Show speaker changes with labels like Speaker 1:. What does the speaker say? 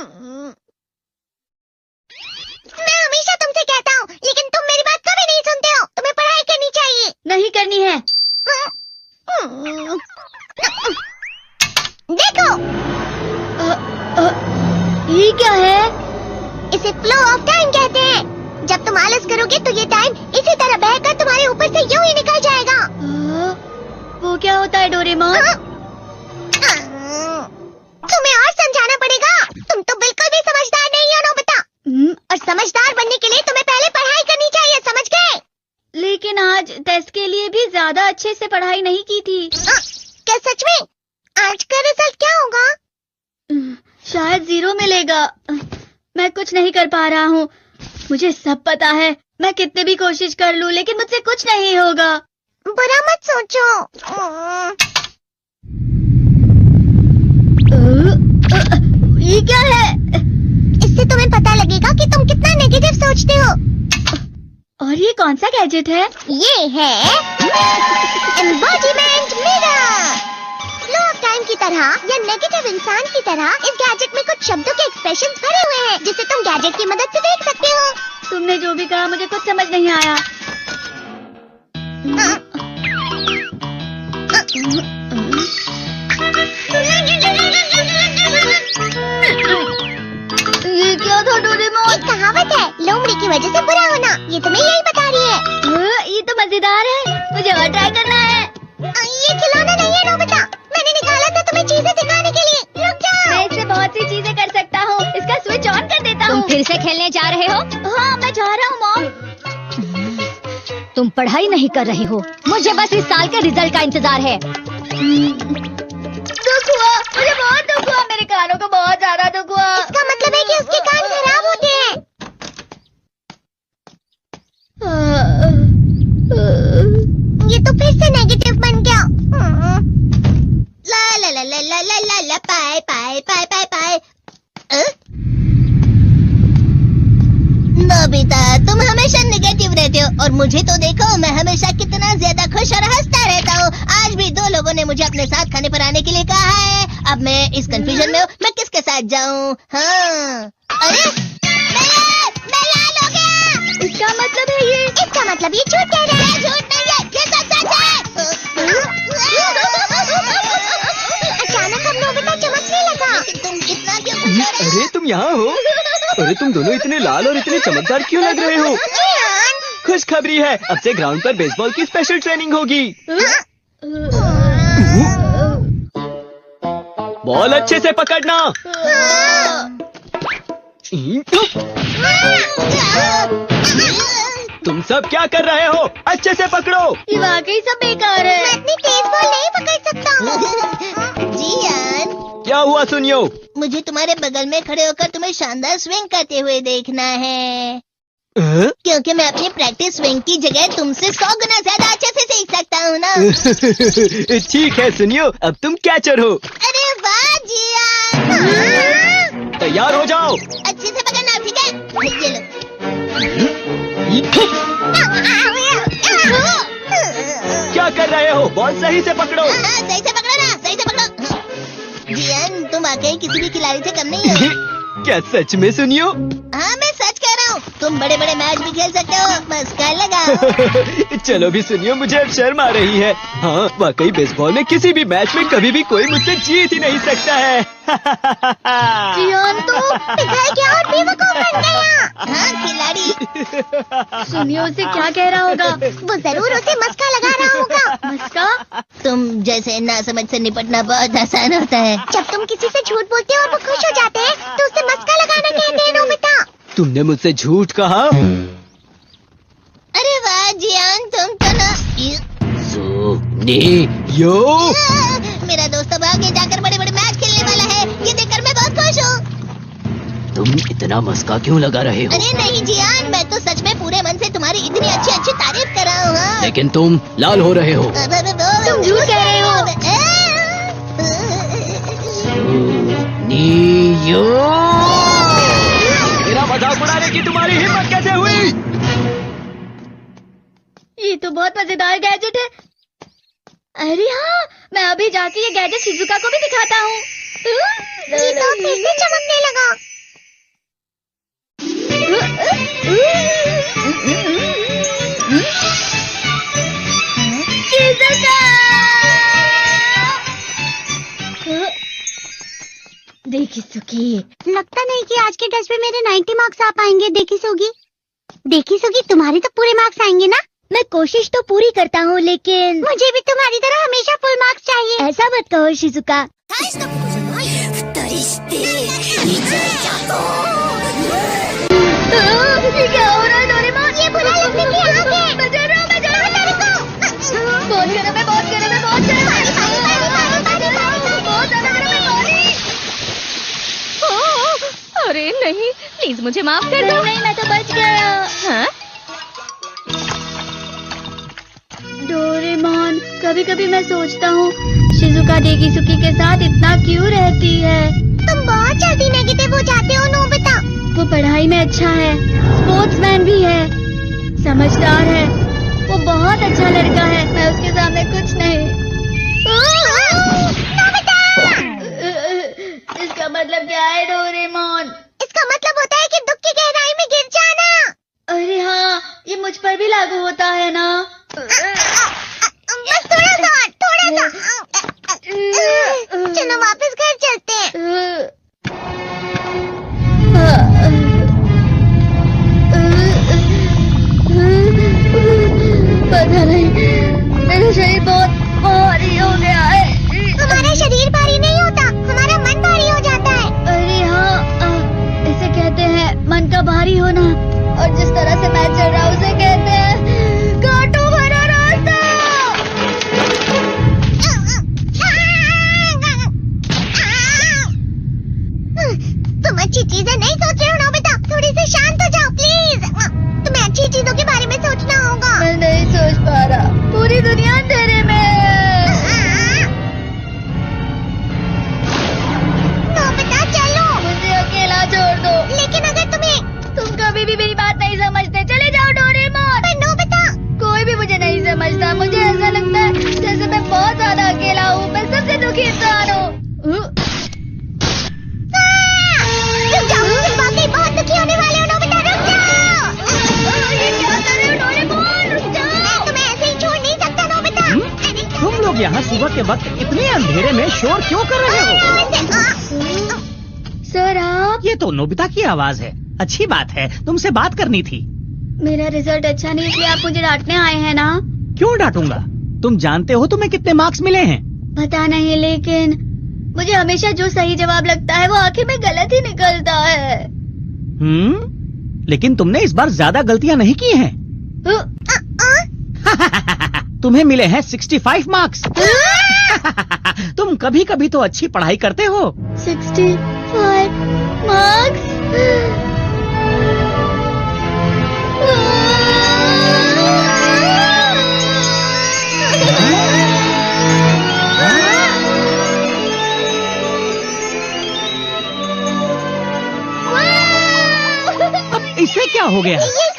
Speaker 1: मैं हमेशा तुमसे कहता हूँ, लेकिन तुम मेरी बात कभी नहीं सुनते हो। तुम्हें पढ़ाई करनी चाहिए।
Speaker 2: नहीं करनी है।
Speaker 1: देखो,
Speaker 2: ये क्या है?
Speaker 1: इसे फ्लो ऑफ टाइम कहते हैं। जब तुम आलस करोगे तो ये टाइम इसी तरह बहकर तुम्हारे ऊपर से यूं ही निकल जाएगा।
Speaker 2: वो क्या होता है डोरेमोन?
Speaker 1: तुम्हें और समझाना पड़ेगा। तुम तो बिल्कुल भी समझदार नहीं हो नोबिता। और समझदार बनने के लिए तुम्हें पहले पढ़ाई करनी चाहिए, समझ गए?
Speaker 2: लेकिन आज टेस्ट के लिए भी ज्यादा अच्छे से पढ़ाई नहीं की थी।
Speaker 1: क्या सच में? आज का रिजल्ट क्या होगा?
Speaker 2: शायद 0 मिलेगा। मैं कुछ नहीं कर पा रहा हूँ। मुझे सब पता है। मैं कितने भी कोशिश कर लूँ, लेकिन मुझसे कुछ नहीं होगा।
Speaker 1: बुरा मत सोचो।
Speaker 2: ये क्या है?
Speaker 1: इससे तुम्हें पता लगेगा कि तुम कितना नेगेटिव सोचते हो।
Speaker 2: और ये कौन सा गैजेट है?
Speaker 1: ये है embodiment mirror. Flow of time की तरह या नेगेटिव इंसान की तरह इस गैजेट में कुछ शब्दों के एक्सप्रेशंस भरे हुए हैं, जिसे तुम गैजेट की मदद से देख सकते हो।
Speaker 2: तुमने जो भी कहा मुझे कुछ समझ नहीं आया। ये क्या था डोरेमोन?
Speaker 1: एक कहावत है, लोमड़ी की वजह से बुरा होना। ये तुम्हें यही बता रही है।
Speaker 2: ये तो मजेदार है। मुझे और ट्राई करना है।
Speaker 1: ये खिलौना नहीं है नोबिता। मैंने निकाला था तुम्हें चीजें सिखाने के लिए। रुक जाओ।
Speaker 2: मैं इससे बहुत सी चीजें कर सकता हूँ। इसका स्विच ऑन कर देता हूँ।
Speaker 3: तुम फिर से खेलने जा रहे हो?
Speaker 2: हाँ, मैं जा रहा हूँ मॉम।
Speaker 3: तुम पढ़ाई नहीं कर रही हो। मुझे बस इस साल के रिजल्ट का इंतजार है।
Speaker 2: दुख हुआ, मुझे बहुत दुख हुआ। मेरे कानों को बहुत ज्यादा दुख हुआ।
Speaker 1: इसका मतलब है कि उसके कान खराब होते हैं। ये तो फिर से नेगेटिव बन गया। ला ला ला ला ला ला ला ला पाए पाए पाए पाए पाए। नोबिता, तुम हमेशा नेगेटिव रहते हो और मुझे तो देखो, मैं हमेशा कितना ज्यादा खुश और हंसता रहता हूँ। आज भी 2 लोगों ने मुझे अपने साथ खाने पर आने के लिए कहा है। अब मैं इस कंफ्यूजन में हूँ, मैं किसके साथ जाऊँ? हाँ, अरे मैं लाल हो गया।
Speaker 2: इसका मतलब है ये?
Speaker 1: इसका मतलब ये झूठ कह रहा है। झूठ नहीं है, ये सच है। अचानक हम नोबिता चमकने लगा। तुम इतना क्यों खुश हो रहे हो?
Speaker 4: अरे तुम यहाँ हो? अरे तुम दोनों इतने लाल और इतने चमकदार क्यों लग रहे हो? खुशखबरी है, अब से ग्राउंड पर बेसबॉल की स्पेशल ट्रेनिंग होगी। बॉल अच्छे से पकड़ना। तुम सब क्या कर रहे हो? अच्छे से पकड़ो।
Speaker 2: ये वाकई सब बेकार है।
Speaker 1: मैं इतनी तेज बॉल नहीं पकड़ सकता हूँ। जियान,
Speaker 4: क्या हुआ सुनियो?
Speaker 1: मुझे तुम्हारे बगल में खड़े होकर तुम्हें शानदार स्विंग करते हुए देखना है, क्योंकि मैं अपनी प्रैक्टिस स्विंग की जगह तुमसे 100 गुना ज्यादा अच्छे से सीख सकता हूँ ना।
Speaker 4: ठीक है सुनियो, अब तुम कैचर हो।
Speaker 1: अरे वाह जियान।
Speaker 4: तैयार हो जाओ।
Speaker 1: अच्छे से पकड़ना, ठीक है? ये लो।
Speaker 4: क्या कर रहे हो? बॉल सही से पकड़ो।
Speaker 1: सही से पकड़ो ना, सही से पकड़ो। जियान, तुम वाकई किसी भी खिलाड़ी से कम नहीं हो।
Speaker 4: क्या सच में सुनियो?
Speaker 1: हाँ, मैं सच कह रहा हूँ। तुम बड़े बड़े मैच भी खेल सकते हो, बस कर लगाओ।
Speaker 4: चलो भी सुनियो, मुझे अब शर्म आ रही है। हाँ, वाकई बेसबॉल में किसी भी मैच में कभी भी कोई मुझसे जीत ही नहीं सकता है।
Speaker 2: जियान तो
Speaker 1: पिघल गया और बेवकूफ बन गया। हाँ, खिलाड़ी।
Speaker 2: सुनियो उसे क्या कह रहा होगा?
Speaker 1: वो जरूर उसे मस्का लगा रहा होगा।
Speaker 2: मस्का?
Speaker 1: तुम जैसे नासमझ से निपटना बहुत आसान होता है। जब तुम किसी से झूठ बोलते हो और वो खुश हो जाते हैं, तो उसे मस्का लगाना कहते हैं नोबिता।
Speaker 4: तुमने मुझसे झूठ कहा?
Speaker 1: अरे वाह जियान, तुम तो ना।
Speaker 4: यो
Speaker 1: मेरा दोस्त अब आगे जाकर बड़े बड़े मैच खेलने वाला है। ये देखकर मैं बहुत खुश हूँ।
Speaker 4: तुम इतना मस्का क्यों लगा रहे हो?
Speaker 1: अरे नहीं जियान, मैं तो सच में पूरे मन से तुम्हारी इतनी अच्छी अच्छी तारीफ कर रहा हूँ। हाँ।
Speaker 4: लेकिन तुम लाल हो रहे हो।
Speaker 1: तुम
Speaker 2: झूठ कह रहे हो।
Speaker 4: यो मेरा मजाक उड़ाने की तुम्हारी हिम्मत कैसे हुई?
Speaker 2: ये तो बहुत मजेदार गैजेट है। अरे हाँ, मैं अभी जाके ये गैजेट शिजुका को भी दिखाता हूँ।
Speaker 1: जी तो फिर से चमकने लगा।
Speaker 2: देखिसुकी।
Speaker 1: लगता नहीं कि आज के टेस्ट में मेरे 90 मार्क्स आ पाएंगे। देखिसुगी तुम्हारे तो पूरे मार्क्स आएंगे ना?
Speaker 3: मैं कोशिश तो पूरी करता हूँ, लेकिन
Speaker 1: मुझे भी तुम्हारी तरह हमेशा फुल मार्क्स चाहिए।
Speaker 3: ऐसा मत कहो शिजुका।
Speaker 2: ये क्या हो रहा है डोरेमोन?
Speaker 1: ये बुरा लगने की आग है।
Speaker 2: मैं डर रहा हूँ, मैं डर रहा हूँ। बहुत गरम है, बहुत गरम है, बहुत गरम है। बहुत ज्यादा गरम है पानी। अरे नहीं, प्लीज मुझे माफ कर दो।
Speaker 3: नहीं, मैं तो बच गया।
Speaker 2: हाँ?
Speaker 3: डोरेमोन, कभी कभी मैं सोचता हूँ शिजुका डेकिसुकी के साथ इतना क्यों रहती है।
Speaker 1: तुम बहुत जल्दी नेगेटिव हो जाते हो नोबिता।
Speaker 3: वो पढ़ाई में अच्छा है, स्पोर्ट्समैन भी है, समझदार है, वो बहुत अच्छा लड़का है। मैं उसके सामने कुछ नहीं।
Speaker 1: नोबिता!
Speaker 3: इसका मतलब क्या है डोरेमोन?
Speaker 1: इसका मतलब होता है कि दुख की गहराई में गिर जाना।
Speaker 3: अरे हाँ, ये मुझ पर भी लागू होता है ना।
Speaker 1: बस थोड़ा सा। चलो वापस घर चलते हैं।
Speaker 3: पता नहीं, मेरा शरीर बहुत भारी हो गया है।
Speaker 1: हमारा शरीर भारी नहीं होता, हमारा मन भारी हो जाता है।
Speaker 3: अरे हाँ, इसे कहते हैं मन का भारी होना। और जिस तरह से मैं चल रहा हूँ उसे कहते हैं कांटों भरा रास्ता।
Speaker 1: तुम अच्छी चीजें नहीं सोच रहे हो नोबिता। थोड़ी सी शांत हो जाओ प्लीज। तुम्हें अच्छी चीजों के बारे में सोचना होगा।
Speaker 3: मैं नहीं सोच पा रहा, पूरी दुनिया अंधेरे में है।
Speaker 1: नोबिता चलो।
Speaker 3: मुझे अकेला छोड़ दो।
Speaker 1: लेकिन अगर
Speaker 3: तुम कभी भी मेरी बात नहीं समझते। चले जाओ डोरेमोन।
Speaker 1: पर नोबिता।
Speaker 3: कोई भी मुझे नहीं समझता। मुझे ऐसा लगता है जैसे मैं बहुत ज्यादा अकेला हूँ। मैं सबसे दुखी इंसान हूँ।
Speaker 1: रुक जाओ, तुम वाकई बहुत दुखी होने वाले हो नोबिता। रुक जाओ।
Speaker 3: ये क्या कर रहे हो डोरेमोन? रुक जाओ।
Speaker 1: मैं तुम्हें ऐसे ही छोड़ नहीं सकता नोबिता।
Speaker 5: तुम लोग यहाँ सुबह के वक्त इतने अंधेरे में शोर क्यों कर रहे हो?
Speaker 3: सर आप?
Speaker 5: ये तो नोबिता की आवाज है। अच्छी बात है, तुमसे बात करनी थी।
Speaker 3: मेरा रिजल्ट अच्छा नहीं, इसलिए आप मुझे डांटने आए हैं ना?
Speaker 5: क्यों डांटूंगा? तुम जानते हो तुम्हें कितने मार्क्स मिले हैं?
Speaker 3: पता नहीं, लेकिन मुझे हमेशा जो सही जवाब लगता है वो आखिर में गलत ही निकलता है।
Speaker 5: लेकिन तुमने इस बार ज्यादा गलतियाँ नहीं की हैं। तुम्हें मिले हैं 65 मार्क्स। तुम कभी कभी तो अच्छी पढ़ाई करते हो।
Speaker 3: 65 मार्क्स?
Speaker 5: अब इसे क्या हो गया?
Speaker 1: ये